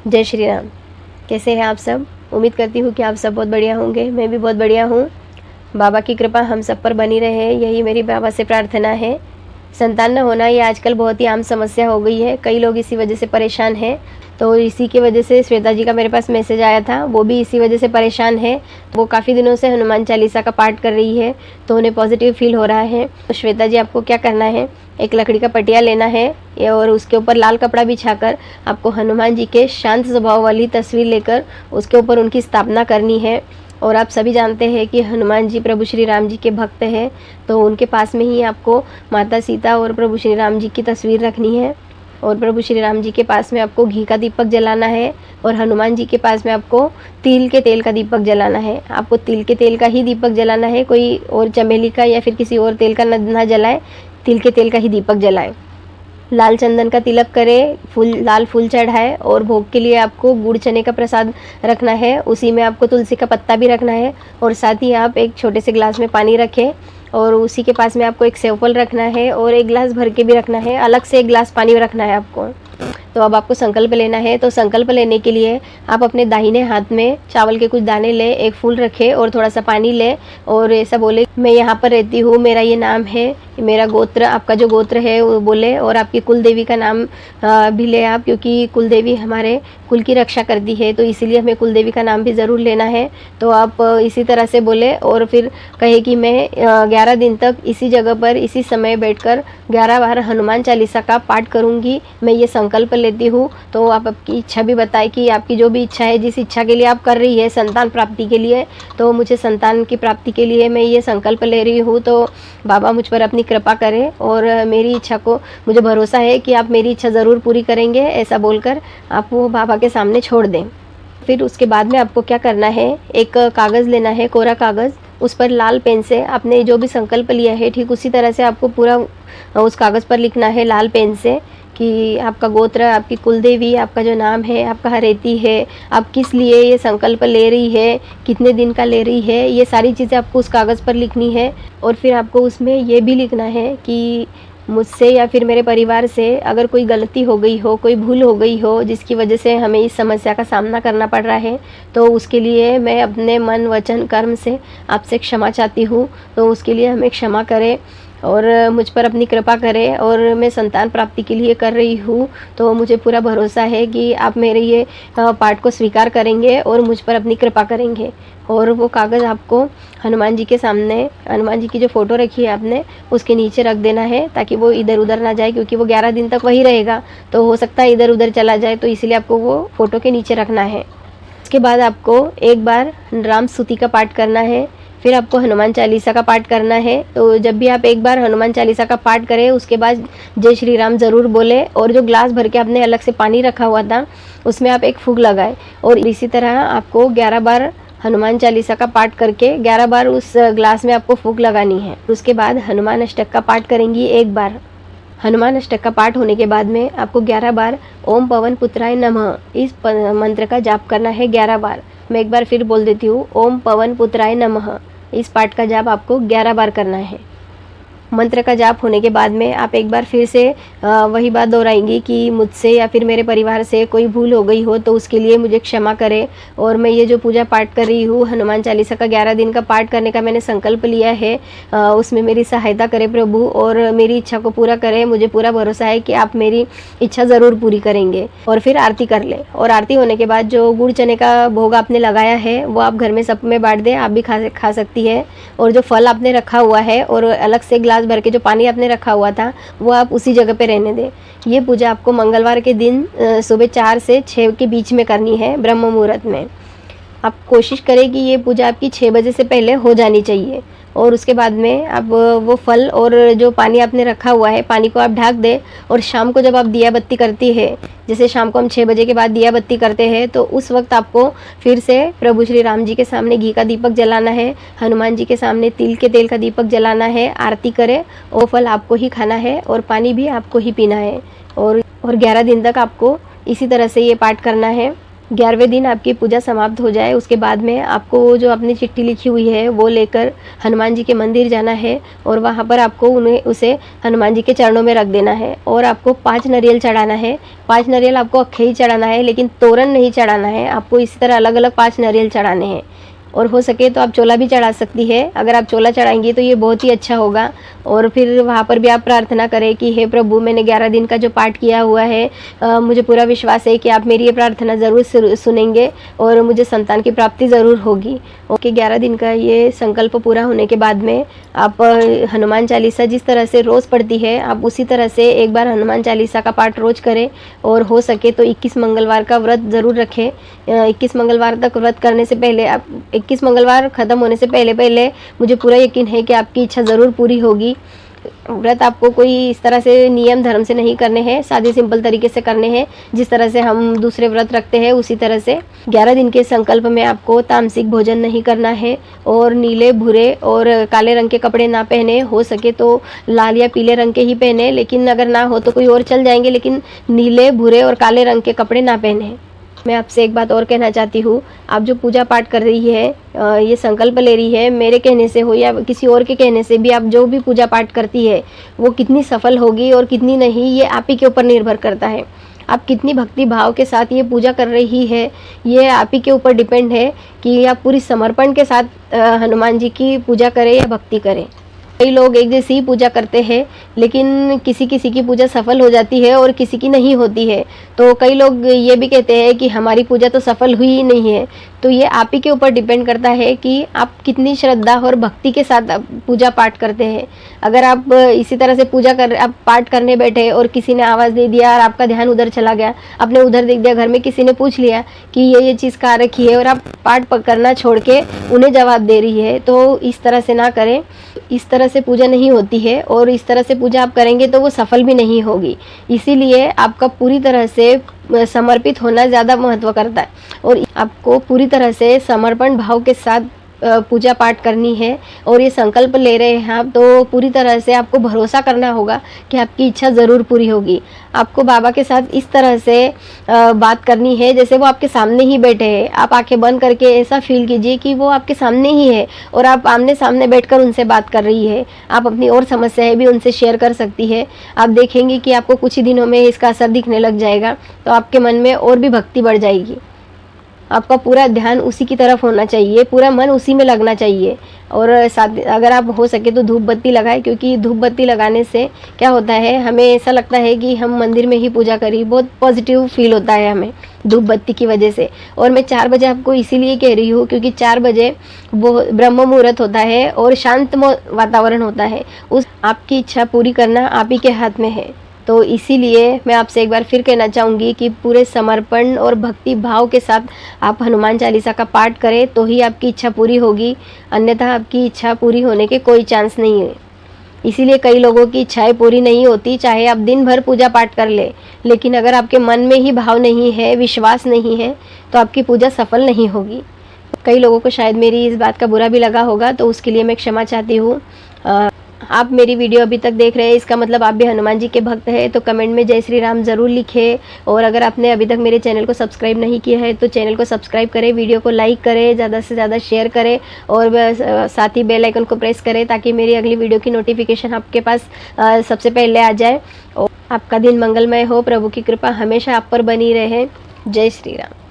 जय श्री राम। कैसे हैं आप सब? उम्मीद करती हूँ कि आप सब बहुत बढ़िया होंगे। मैं भी बहुत बढ़िया हूँ। बाबा की कृपा हम सब पर बनी रहे, यही मेरी बाबा से प्रार्थना है। संतान न होना ये आजकल बहुत ही आम समस्या हो गई है। कई लोग इसी वजह से परेशान हैं। तो इसी की वजह से श्वेता जी का मेरे पास मैसेज आया था, वो भी इसी वजह से परेशान है। वो काफ़ी दिनों से हनुमान चालीसा का पाठ कर रही है, तो उन्हें पॉजिटिव फील हो रहा है। तो श्वेता जी, आपको क्या करना है, एक लकड़ी का पटिया लेना है और उसके ऊपर लाल कपड़ा बिछाकर आपको हनुमान जी के शांत स्वभाव वाली तस्वीर लेकर उसके ऊपर उनकी स्थापना करनी है। और आप सभी जानते हैं कि हनुमान जी प्रभु श्री राम जी के भक्त हैं, तो उनके पास में ही आपको माता सीता और प्रभु श्री राम जी की तस्वीर रखनी है। और प्रभु श्री राम जी के पास में आपको घी का दीपक जलाना है और हनुमान जी के पास में आपको तिल के तेल का दीपक जलाना है। आपको तिल के तेल का ही दीपक जलाना है, कोई और चमेली का या फिर किसी और तेल का ना जलाए, तिल के तेल का ही दीपक जलाए। लाल चंदन का तिलक करें, लाल फूल चढ़ाए और भोग के लिए आपको गुड़ चने का प्रसाद रखना है। उसी में आपको तुलसी का पत्ता भी रखना है और साथ ही आप एक छोटे से गिलास में पानी रखें और उसी के पास में आपको एक सेव फल रखना है और एक गिलास भर के भी रखना है, अलग से एक गिलास पानी रखना है आपको। तो अब आपको संकल्प लेना है। तो संकल्प लेने के लिए आप अपने दाहिने हाथ में चावल के कुछ दाने ले, एक फूल रखे और थोड़ा सा पानी ले और ऐसा बोले, मैं यहाँ पर रहती हूँ, मेरा ये नाम है, मेरा गोत्र, आपका जो गोत्र है वो बोले और आपकी कुल देवी का नाम भी ले आप, क्योंकि कुल देवी हमारे कुल की रक्षा करती है, तो इसीलिए हमें कुल देवी का नाम भी ज़रूर लेना है। तो आप इसी तरह से बोले और फिर कहे कि मैं 11 दिन तक इसी जगह पर इसी समय बैठकर 11 बार हनुमान चालीसा का पाठ करूँगी, मैं ये संकल्प लेती हूँ। तो आप आपकी इच्छा भी बताएं कि आपकी जो भी इच्छा है, जिस इच्छा के लिए आप कर रही है, संतान प्राप्ति के लिए, तो मुझे संतान की प्राप्ति के लिए मैं ये संकल्प ले रही हूँ। तो बाबा मुझ पर अपनी कृपा करें और मेरी इच्छा को, मुझे भरोसा है कि आप मेरी इच्छा ज़रूर पूरी करेंगे, ऐसा बोलकर आप वो बाबा के सामने छोड़ दें। फिर उसके बाद में आपको क्या करना है, एक कागज़ लेना है, कोरा कागज़, उस पर लाल पेन से आपने जो भी संकल्प लिया है ठीक उसी तरह से आपको पूरा उस कागज़ पर लिखना है लाल पेन से कि आपका गोत्र, आपकी कुल देवी, आपका जो नाम है, आप कहाँ रहती है, आप किस लिए ये संकल्प ले रही है, कितने दिन का ले रही है, ये सारी चीज़ें आपको उस कागज़ पर लिखनी है। और फिर आपको उसमें ये भी लिखना है कि मुझसे या फिर मेरे परिवार से अगर कोई गलती हो गई हो, कोई भूल हो गई हो जिसकी वजह से हमें इस समस्या का सामना करना पड़ रहा है, तो उसके लिए मैं अपने मन, वचन, कर्म से आपसे क्षमा चाहती हूँ। तो उसके लिए हमें क्षमा करें और मुझ पर अपनी कृपा करें और मैं संतान प्राप्ति के लिए कर रही हूँ। तो मुझे पूरा भरोसा है कि आप मेरे ये पाठ को स्वीकार करेंगे और मुझ पर अपनी कृपा करेंगे। और वो कागज़ आपको हनुमान जी के सामने, हनुमान जी की जो फ़ोटो रखी है आपने, उसके नीचे रख देना है ताकि वो इधर उधर ना जाए, क्योंकि वो 11 दिन तक वही रहेगा, तो हो सकता है इधर उधर चला जाए, तो इसलिए आपको वो फ़ोटो के नीचे रखना है। उसके बाद आपको एक बार राम स्तुति का पाठ करना है, फिर आपको हनुमान चालीसा का पाठ करना है। तो जब भी आप एक बार हनुमान चालीसा का पाठ करें उसके बाद जय श्री राम ज़रूर बोले और जो ग्लास भर के आपने अलग से पानी रखा हुआ था उसमें आप एक फूंक लगाए और इसी तरह आपको 11 बार हनुमान चालीसा का पाठ करके 11 बार उस ग्लास में आपको फूंक लगानी है। उसके बाद हनुमान अष्टक का पाठ करेंगी एक बार। हनुमान अष्टक का पाठ होने के बाद में आपको 11 बार ओम पवन पुत्राय नमः इस मंत्र का जाप करना है 11 बार। मैं एक बार फिर बोल देती हूँ, ओम पवन पुत्राय नमः, इस पाठ का जाप आपको 11 बार करना है। मंत्र का जाप होने के बाद में आप एक बार फिर से वही बात दोहराएंगी कि मुझसे या फिर मेरे परिवार से कोई भूल हो गई हो तो उसके लिए मुझे क्षमा करें और मैं ये जो पूजा पाठ कर रही हूँ, हनुमान चालीसा का 11 दिन का पाठ करने का मैंने संकल्प लिया है, उसमें मेरी सहायता करें प्रभु और मेरी इच्छा को पूरा करें। मुझे पूरा भरोसा है कि आप मेरी इच्छा ज़रूर पूरी करेंगे। और फिर आरती कर लें और आरती होने के बाद जो गुड़ चने का भोग आपने लगाया है वो आप घर में सब में बांट दें, आप भी खा सकती है। और जो फल आपने रखा हुआ है और अलग से गिलास भर के जो पानी आपने रखा हुआ था वो आप उसी जगह पे रहने दें। ये पूजा आपको मंगलवार के दिन सुबह 4 से 6 के बीच में करनी है, ब्रह्म मुहूर्त में। आप कोशिश करें कि ये पूजा आपकी 6 बजे से पहले हो जानी चाहिए। और उसके बाद में आप वो फल और जो पानी आपने रखा हुआ है, पानी को आप ढक दें और शाम को जब आप दिया बत्ती करती है, जैसे शाम को हम 6 बजे के बाद दिया बत्ती करते हैं, तो उस वक्त आपको फिर से प्रभु श्री राम जी के सामने घी का दीपक जलाना है, हनुमान जी के सामने तिल के तेल का दीपक जलाना है, आरती करें। वो फल आपको ही खाना है और पानी भी आपको ही पीना है और 11 दिन तक आपको इसी तरह से ये पाठ करना है। 11वें दिन आपकी पूजा समाप्त हो जाए उसके बाद में आपको वो जो आपने चिट्ठी लिखी हुई है वो लेकर हनुमान जी के मंदिर जाना है और वहाँ पर आपको उसे हनुमान जी के चरणों में रख देना है और आपको 5 नारियल चढ़ाना है। 5 नारियल आपको अक्खे ही चढ़ाना है, लेकिन तोरण नहीं चढ़ाना है। आपको इसी तरह अलग अलग 5 नारियल चढ़ाने हैं और हो सके तो आप चोला भी चढ़ा सकती है। अगर आप चोला चढ़ाएंगी तो ये बहुत ही अच्छा होगा। और फिर वहाँ पर भी आप प्रार्थना करें कि हे प्रभु, मैंने 11 दिन का जो पाठ किया हुआ है, मुझे पूरा विश्वास है कि आप मेरी ये प्रार्थना ज़रूर सुनेंगे और मुझे संतान की प्राप्ति ज़रूर होगी। ओके, 11 दिन का ये संकल्प पूरा होने के बाद में आप हनुमान चालीसा जिस तरह से रोज़ पढ़ती है, आप उसी तरह से एक बार हनुमान चालीसा का पाठ रोज़ करें और हो सके तो 21 मंगलवार का व्रत ज़रूर रखें। 21 मंगलवार तक व्रत करने से पहले, आप 21 मंगलवार ख़त्म होने से पहले मुझे पूरा यकीन है कि आपकी इच्छा ज़रूर पूरी होगी। व्रत आपको कोई इस तरह से नियम धर्म से नहीं करने हैं, सादे सिंपल तरीके से करने हैं। जिस तरह से हम दूसरे व्रत रखते हैं उसी तरह से 11 दिन के संकल्प में आपको तामसिक भोजन नहीं करना है और नीले, भूरे और काले रंग के कपड़े ना पहने। हो सके तो लाल या पीले रंग के ही पहने, लेकिन अगर ना हो तो कोई और चल जाएंगे, लेकिन नीले, भूरे और काले रंग के कपड़े ना पहने। मैं आपसे एक बात और कहना चाहती हूँ, आप जो पूजा पाठ कर रही है, ये संकल्प ले रही है, मेरे कहने से हो या किसी और के कहने से भी, आप जो भी पूजा पाठ करती है वो कितनी सफल होगी और कितनी नहीं, ये आप ही के ऊपर निर्भर करता है। आप कितनी भक्ति भाव के साथ ये पूजा कर रही है, ये आप ही के ऊपर डिपेंड है कि आप पूरी समर्पण के साथ हनुमान जी की पूजा करें या भक्ति करें। कई लोग एक जैसी ही पूजा करते हैं, लेकिन किसी किसी की पूजा सफल हो जाती है और किसी की नहीं होती है। तो कई लोग ये भी कहते हैं कि हमारी पूजा तो सफल हुई ही नहीं है। तो ये आप ही के ऊपर डिपेंड करता है कि आप कितनी श्रद्धा और भक्ति के साथ पूजा पाठ करते हैं। अगर आप इसी तरह से आप पाठ करने बैठे और किसी ने आवाज़ दे दिया और आपका ध्यान उधर चला गया, आपने उधर देख दिया, घर में किसी ने पूछ लिया कि ये चीज़ कहाँ रखी है और आप पाठ करना छोड़ के उन्हें जवाब दे रही है, तो इस तरह से ना करें। इस तरह से पूजा नहीं होती है और इस तरह से पूजा आप करेंगे तो वो सफल भी नहीं होगी। इसीलिए आपका पूरी तरह से समर्पित होना ज़्यादा महत्व करता है और आपको पूरी तरह से समर्पण भाव के साथ पूजा पाठ करनी है। और ये संकल्प ले रहे हैं आप, तो पूरी तरह से आपको भरोसा करना होगा कि आपकी इच्छा ज़रूर पूरी होगी। आपको बाबा के साथ इस तरह से बात करनी है जैसे वो आपके सामने ही बैठे हैं। आप आंखें बंद करके ऐसा फील कीजिए कि वो आपके सामने ही है और आप आमने सामने बैठकर उनसे बात कर रही है। आप अपनी और समस्याएं भी उनसे शेयर कर सकती है। आप देखेंगे कि आपको कुछ ही दिनों में इसका असर दिखने लग जाएगा, तो आपके मन में और भी भक्ति बढ़ जाएगी। आपका पूरा ध्यान उसी की तरफ होना चाहिए, पूरा मन उसी में लगना चाहिए। और साथ अगर आप हो सके तो धूप बत्ती लगाएं, क्योंकि धूप बत्ती लगाने से क्या होता है, हमें ऐसा लगता है कि हम मंदिर में ही पूजा करी, बहुत पॉजिटिव फील होता है हमें धूप बत्ती की वजह से। और मैं 4 बजे आपको इसीलिए कह रही हूँ क्योंकि 4 बजे वो ब्रह्म मुहूर्त होता है और शांत वातावरण होता है। उस आपकी इच्छा पूरी करना आप ही के हाथ में है। तो इसीलिए मैं आपसे एक बार फिर कहना चाहूँगी कि पूरे समर्पण और भक्ति भाव के साथ आप हनुमान चालीसा का पाठ करें तो ही आपकी इच्छा पूरी होगी, अन्यथा आपकी इच्छा पूरी होने के कोई चांस नहीं है। इसीलिए कई लोगों की इच्छाएं पूरी नहीं होती, चाहे आप दिन भर पूजा पाठ कर ले, लेकिन अगर आपके मन में ही भाव नहीं है, विश्वास नहीं है, तो आपकी पूजा सफल नहीं होगी। कई लोगों को शायद मेरी इस बात का बुरा भी लगा होगा, तो उसके लिए मैं क्षमा चाहती हूँ। आप मेरी वीडियो अभी तक देख रहे हैं, इसका मतलब आप भी हनुमान जी के भक्त हैं, तो कमेंट में जय श्री राम ज़रूर लिखें। और अगर आपने अभी तक मेरे चैनल को सब्सक्राइब नहीं किया है तो चैनल को सब्सक्राइब करें, वीडियो को लाइक करें, ज़्यादा से ज़्यादा शेयर करें और साथ ही बेल आइकन को प्रेस करें ताकि मेरी अगली वीडियो की नोटिफिकेशन आपके पास सबसे पहले आ जाए। और आपका दिन मंगलमय हो, प्रभु की कृपा हमेशा आप पर बनी रहे। जय श्री राम।